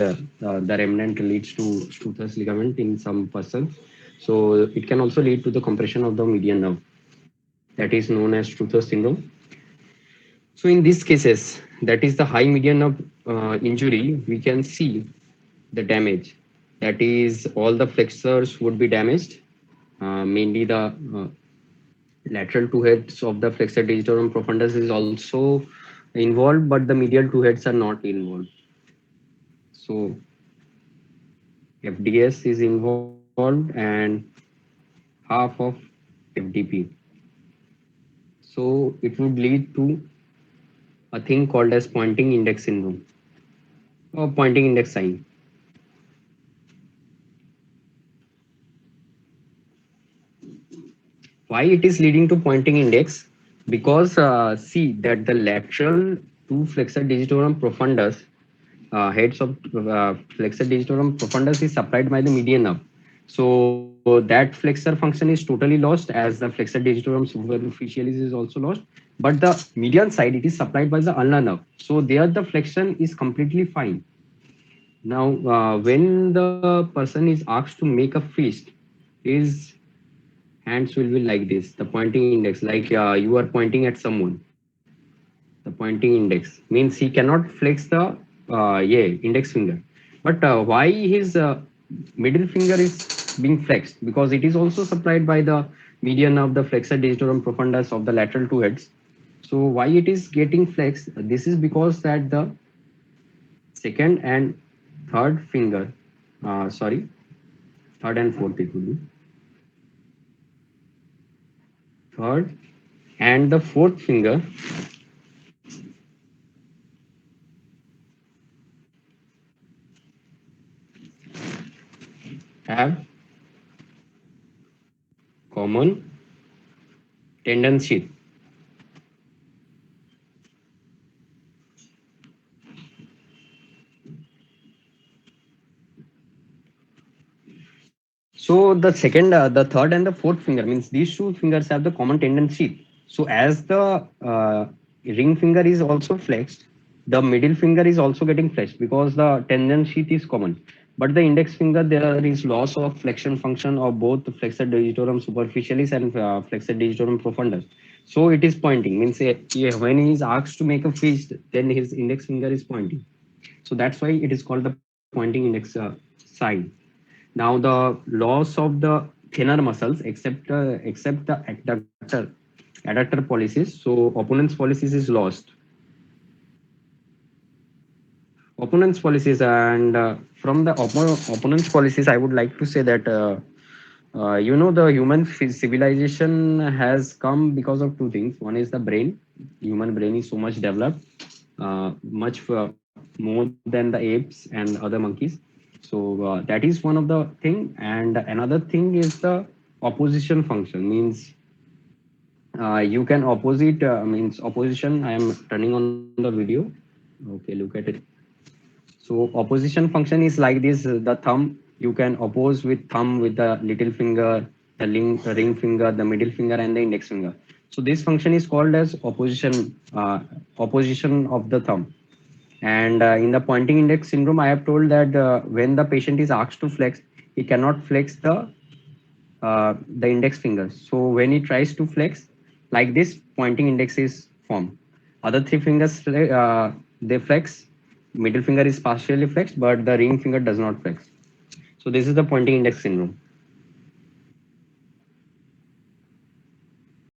the remnant leads to Struthers ligament in some persons. So it can also lead to the compression of the median nerve. That is known as Struthers syndrome. So in these cases, that is the high median nerve injury, we can see the damage. That is, all the flexors would be damaged, mainly the lateral two heads of the flexor digitorum profundus is also involved, but the medial two heads are not involved. So FDS is involved and half of FDP. So it would lead to a thing called as pointing index syndrome or pointing index sign. Why it is leading to pointing index? Because see that the lateral two flexor digitorum profundus heads of flexor digitorum profundus is supplied by the median nerve. So that flexor function is totally lost as the flexor digitorum superficialis is also lost. But the median side it is supplied by the ulnar nerve. So there the flexion is completely fine. Now when the person is asked to make a fist, his hands will be like this. The pointing index, like you are pointing at someone. The pointing index means he cannot flex the index finger. But why his middle finger is being flexed? Because it is also supplied by the median of the flexor digitorum profundus of the lateral two heads. So why it is getting flexed? This is because that the second and third finger, sorry, third and fourth it will be third and the fourth finger have common tendon sheath. So the third and the fourth finger means these two fingers have the common tendon sheath. So as the ring finger is also flexed, the middle finger is also getting flexed because the tendon sheath is common. But the index finger, there is loss of flexion function of both the flexor digitorum superficialis and flexor digitorum profundus. So it is pointing means when he is asked to make a fist, then his index finger is pointing. So that's why it is called the pointing index sign. Now the loss of the thinner muscles except the adductor pollicis. So opponent's pollicis is lost. Opponent's pollicis and from the opponent's pollicis, I would like to say that the human civilization has come because of two things. One is the brain. Human brain is so much developed, much more than the apes and other monkeys. So that is one of the thing. And another thing is the opposition function. Means you can opposite means opposition. I am turning on the video. Okay, look at it. So opposition function is like this. The thumb, you can oppose with thumb with the little finger, the ring finger, the middle finger, and the index finger. So this function is called as opposition of the thumb. And in the pointing index syndrome, I have told that when the patient is asked to flex, he cannot flex the index finger. So when he tries to flex like this, pointing index is formed. Other three fingers they flex. Middle finger is partially flexed, but the ring finger does not flex. So this is the pointing index syndrome.